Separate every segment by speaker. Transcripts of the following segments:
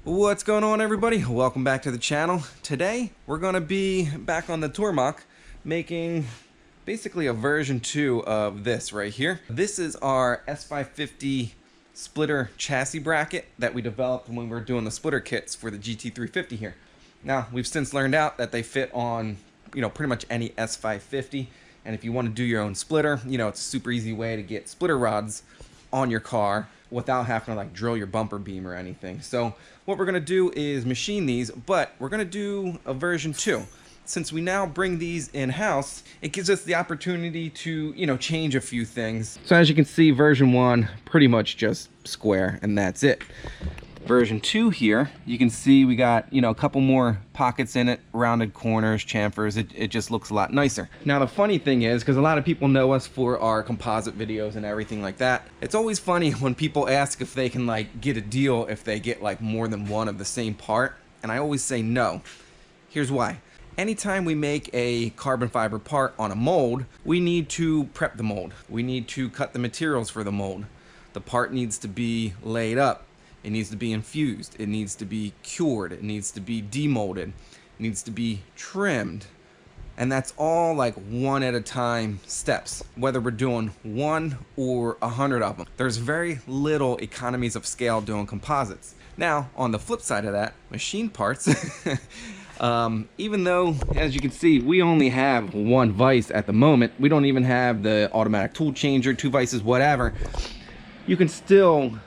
Speaker 1: What's going on, everybody? Welcome back to the channel. Today we're going to be back on the Tormach making basically a version 2 of this right here. This is our S550 splitter chassis bracket that we developed when we were doing the splitter kits for the GT350 here. Now we've since learned out that they fit on pretty much any S550, and if you want to do your own splitter, it's a super easy way to get splitter rods on your car without having to like drill your bumper beam or anything. So what we're gonna do is machine these, but we're gonna do a version 2. Since we now bring these in-house, it gives us the opportunity to, change a few things. So as you can see, version 1, pretty much just square, and that's it. Version 2 here, you can see we got, a couple more pockets in it, rounded corners, chamfers. It just looks a lot nicer. Now the funny thing is, because a lot of people know us for our composite videos and everything like that, it's always funny when people ask if they can like get a deal if they get like more than one of the same part, and I always say no. Here's why. Anytime we make a carbon fiber part on a mold, we need to prep the mold. We need to cut the materials for the mold. The part needs to be laid up. It needs to be infused, it needs to be cured, it needs to be demolded, it needs to be trimmed. And that's all like one at a time steps, whether we're doing 1 or 100 of them. There's very little economies of scale doing composites. Now, on the flip side of that, machine parts, even though, as you can see, we only have one vise at the moment, we don't even have the automatic tool changer, 2 vices, whatever, you can still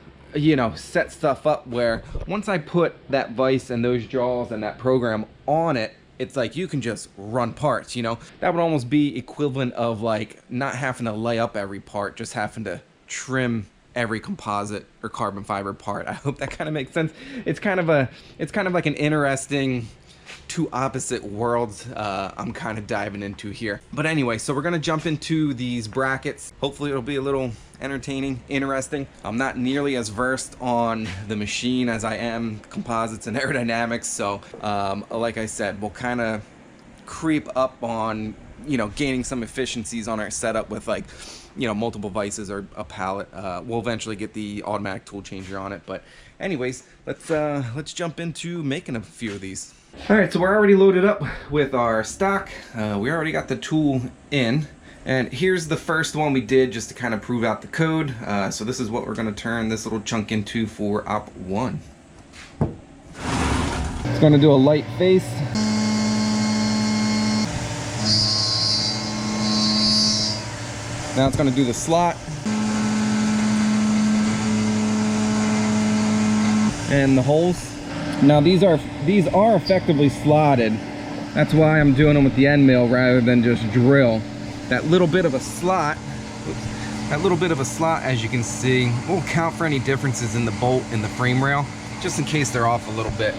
Speaker 1: set stuff up where once I put that vise and those jaws and that program on it, it's like you can just run parts, That would almost be equivalent of like not having to lay up every part, just having to trim every composite or carbon fiber part. I hope that kind of makes sense. It's kind of like an interesting two opposite worlds I'm kind of diving into here. But anyway, so we're gonna jump into these brackets. Hopefully it'll be a little entertaining, interesting. I'm not nearly as versed on the machine as I am composites and aerodynamics, so like I said, we'll kind of creep up on gaining some efficiencies on our setup with like multiple vices or a pallet. We'll eventually get the automatic tool changer on it, but anyways, let's jump into making a few of these. Alright, so we're already loaded up with our stock. We already got the tool in, and here's the first one we did just to kind of prove out the code. So this is what we're going to turn this little chunk into for op 1. It's going to do a light face. Now it's going to do the slot. And the holes. Now these are effectively slotted. That's why I'm doing them with the end mill rather than just drill. That little bit of a slot, as you can see, won't count for any differences in the bolt and the frame rail, just in case they're off a little bit.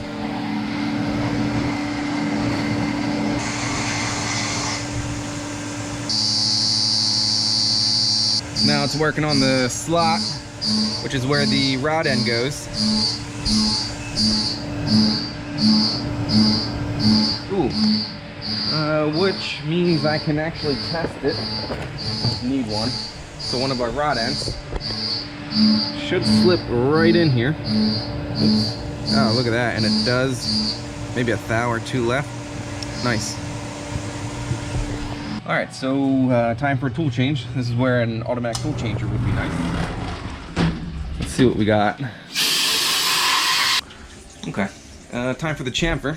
Speaker 1: Now it's working on the slot, which is where the rod end goes. Ooh. Which means I can actually test it. Need one. So one of our rod ends should slip right in here. Oops. Oh, look at that. And it does. Maybe a thou or 2 left. Nice. Alright, so time for a tool change. This is where an automatic tool changer would be nice. Let's see what we got. Okay, time for the chamfer.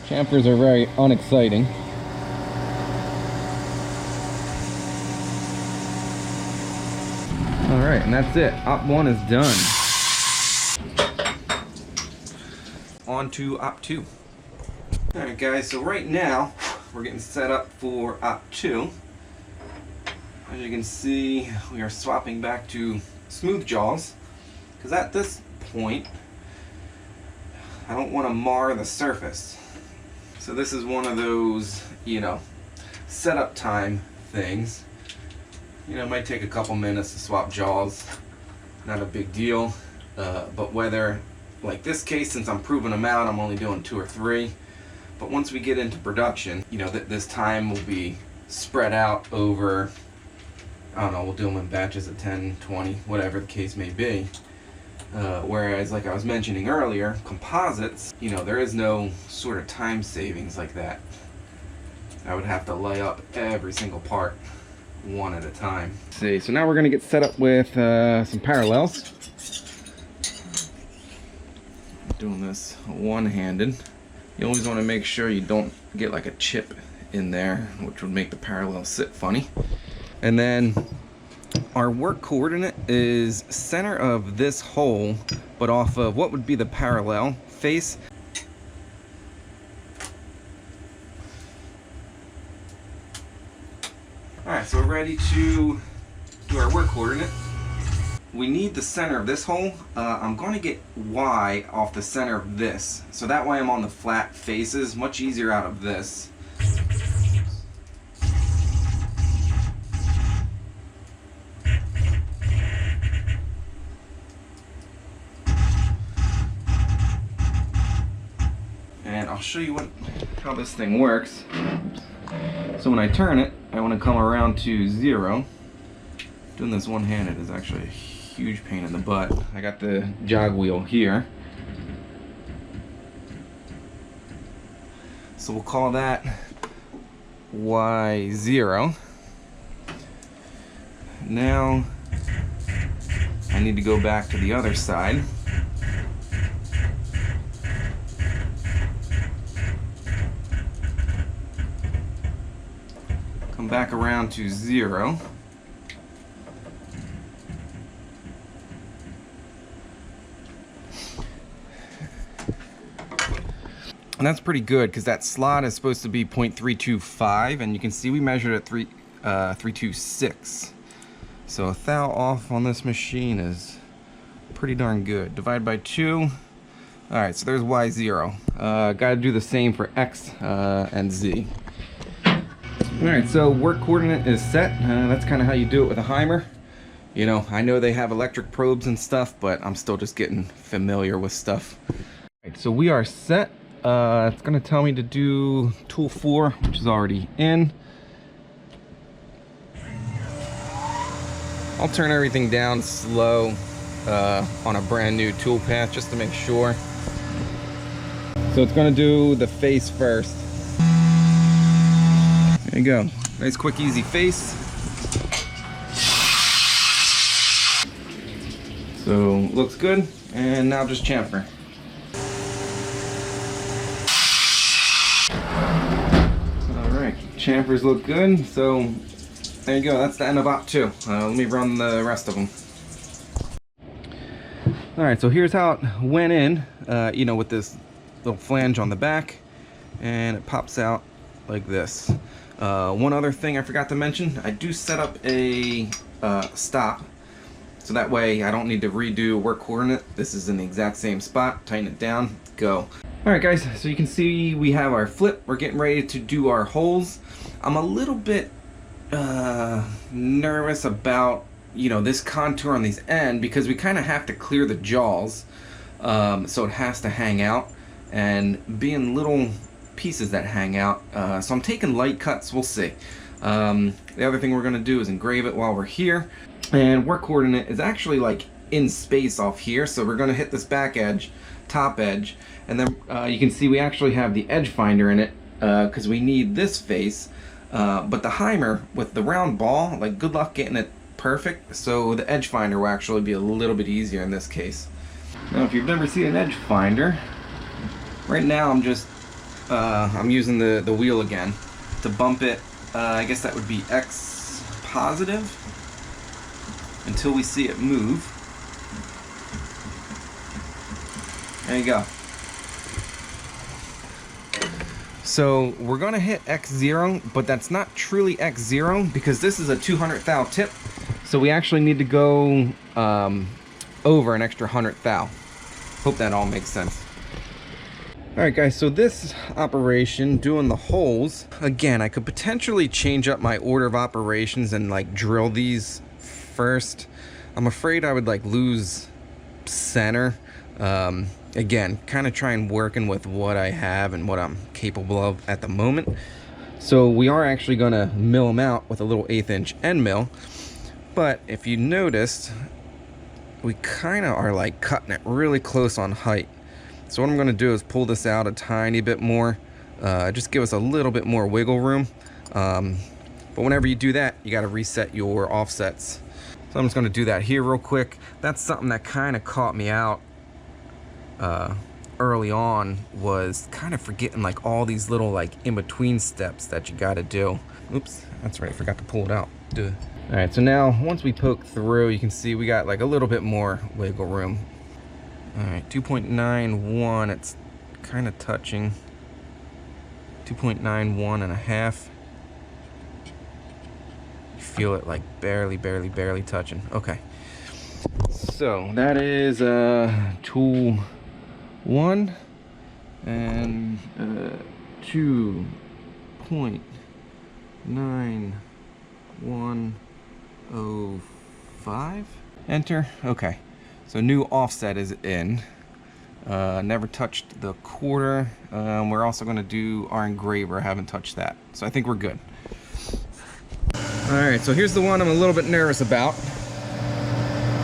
Speaker 1: Chamfers are very unexciting. Alright, and that's it. Op 1 is done. On to Op 2. Alright guys, so right now, we're getting set up for Op 2. As you can see, we are swapping back to smooth jaws, because at this point, I don't want to mar the surface. So this is one of those, setup time things. It might take a couple minutes to swap jaws. Not a big deal. But whether, like this case, since I'm proving them out, I'm only doing 2 or 3. But once we get into production, this time will be spread out over, I don't know, we'll do them in batches of 10, 20, whatever the case may be. Whereas, like I was mentioning earlier, composites, you know, there is no sort of time savings like that. I would have to lay up every single part one at a time. Let's see, so now we're going to get set up with some parallels. Doing this one-handed. You always want to make sure you don't get like a chip in there, which would make the parallel sit funny. And then our work coordinate is center of this hole, but off of what would be the parallel face. Alright, so we're ready to do our work coordinate. We need the center of this hole. I'm going to get Y off the center of this. So that way I'm on the flat faces, much easier out of this. And I'll show you how this thing works. So when I turn it, I want to come around to 0. Doing this one-handed is actually a huge pain in the butt. I got the jog wheel here. So we'll call that Y0. Now I need to go back to the other side. Come back around to 0. And that's pretty good because that slot is supposed to be 0.325, and you can see we measured at 326. So a thou off on this machine is pretty darn good. Divide by 2. Alright, so there's Y0. Gotta do the same for X and Z. Alright, so work coordinate is set. That's kind of how you do it with a Heimer. You know, I know they have electric probes and stuff, but I'm still just getting familiar with stuff. Alright, so we are set. It's going to tell me to do tool 4, which is already in. I'll turn everything down slow on a brand new tool path just to make sure. So it's going to do the face first. There you go. Nice, quick, easy face. So looks good. And now just chamfer. Chamfers look good, so there you go. That's the end of op 2. Let me run the rest of them. Alright, so here's how it went in, you know, with this little flange on the back, and it pops out like this. One other thing I forgot to mention, I do set up a stop, so that way I don't need to redo work coordinate. This is in the exact same spot. Tighten it down, go. Alright guys, so you can see we have our flip. We're getting ready to do our holes. I'm a little bit nervous about, you know, this contour on these ends because we kind of have to clear the jaws, so it has to hang out, and being little pieces that hang out, so I'm taking light cuts. We'll see. The other thing we're going to do is engrave it while we're here, and work coordinate is actually like in space off here, so we're going to hit this back edge, top edge, and then you can see we actually have the edge finder in it because we need this face, but the Heimer with the round ball, like, good luck getting it perfect, so the edge finder will actually be a little bit easier in this case. Now if you've never seen an edge finder, right now I'm just I'm using the wheel again to bump it. I guess that would be X positive until we see it move. There you go. So we're going to hit X0, but that's not truly X0 because this is a 200 thou tip. So we actually need to go over an extra 100 thou. Hope that all makes sense. Alright guys, so this operation, doing the holes, again, I could potentially change up my order of operations and like drill these first. I'm afraid I would like lose center. Again, kind of trying working with what I have and what I'm capable of at the moment. So we are actually going to mill them out with a little 1/8 inch end mill. But if you noticed, we kind of are like cutting it really close on height. So what I'm going to do is pull this out a tiny bit more, just give us a little bit more wiggle room. But whenever you do that, you got to reset your offsets. So I'm just going to do that here real quick. That's something that kind of caught me out early on, was kind of forgetting like all these little like in-between steps that you got to do. Oops, that's right, I forgot to pull it out. Duh. All right, so now once we poke through, you can see we got like a little bit more wiggle room. All right, 2.91, it's kind of touching. 2.91 and a half. You feel it like barely touching. Okay. So that is tool 1 and 2.9105. Enter. Okay. So new offset is in. Never touched the quarter. We're also going to do our engraver. I haven't touched that. So I think we're good. Alright, so here's the one I'm a little bit nervous about.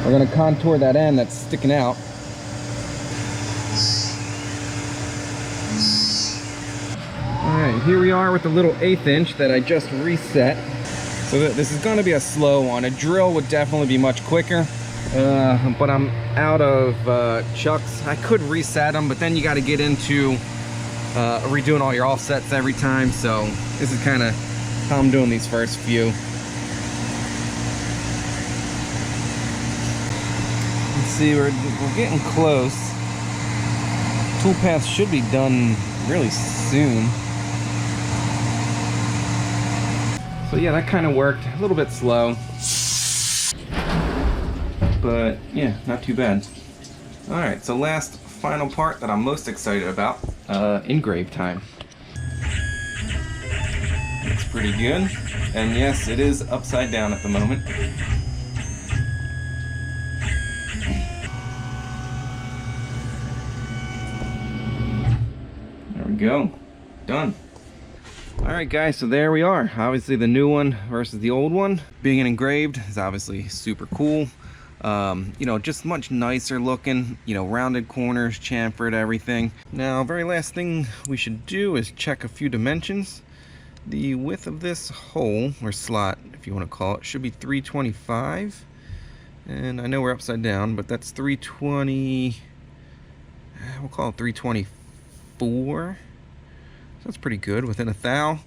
Speaker 1: We're going to contour that end that's sticking out. Alright, here we are with the little 1/8 inch that I just reset. So this is going to be a slow one. A drill would definitely be much quicker. But I'm out of chucks. I could reset them, but then you got to get into redoing all your offsets every time. So this is kind of how I'm doing these first few. Let's see, we're getting close. Toolpath should be done really soon. So yeah, that kind of worked. A little bit slow. But yeah, not too bad. Alright, so last final part that I'm most excited about, engrave time. Looks pretty good. And yes, it is upside down at the moment. There we go. Done. Alright guys, so there we are. Obviously the new one versus the old one. Being engraved is obviously super cool. You know, just much nicer looking, you know, rounded corners, chamfered, everything. Now, very last thing we should do is check a few dimensions. The width of this hole, or slot, if you want to call it, should be 325. And I know we're upside down, but that's 320, we'll call it 324. So that's pretty good, within a thou.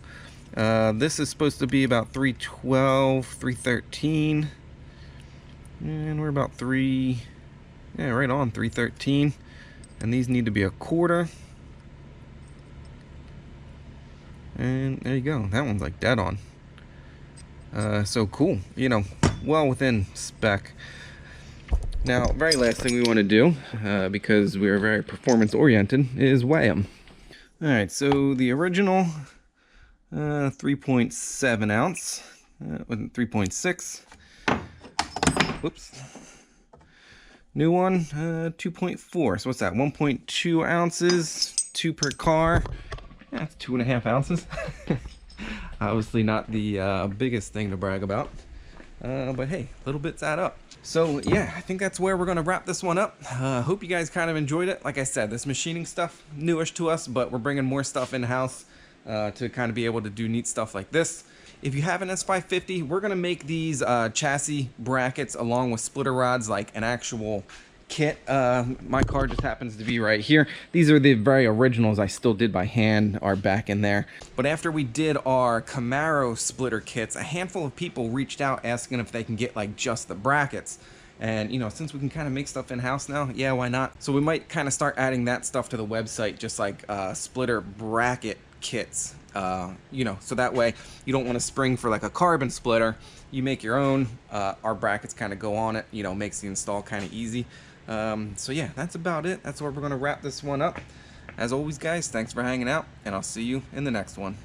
Speaker 1: This is supposed to be about 312, 313. And we're about right on 313. And these need to be a quarter. And there you go. That one's like dead on. So cool. You know, well within spec. Now, very last thing we want to do, because we are very performance oriented, is weigh them. Alright, so the original 3.7 ounce, 3.6. Whoops. New one, 2.4. So what's that? 1.2 ounces, 2 per car. Yeah, that's 2.5 ounces. Obviously not the biggest thing to brag about. But hey, little bits add up. So yeah, I think that's where we're gonna wrap this one up. Hope you guys kind of enjoyed it. Like I said, this machining stuff, newish to us, but we're bringing more stuff in-house to kind of be able to do neat stuff like this. If you have an S550, we're gonna make these chassis brackets along with splitter rods, like an actual kit. My car just happens to be right here. These are the very originals I still did by hand, are back in there. But after we did our Camaro splitter kits, a handful of people reached out asking if they can get like just the brackets. And you know, since we can kind of make stuff in-house now, yeah, why not? So we might kind of start adding that stuff to the website, just like splitter bracket kits. You know, so that way you don't want to spring for like a carbon splitter. You make your own. Our brackets kind of go on it, you know, makes the install kind of easy. So yeah, that's about it. That's where we're going to wrap this one up. As always, guys, thanks for hanging out, and I'll see you in the next one.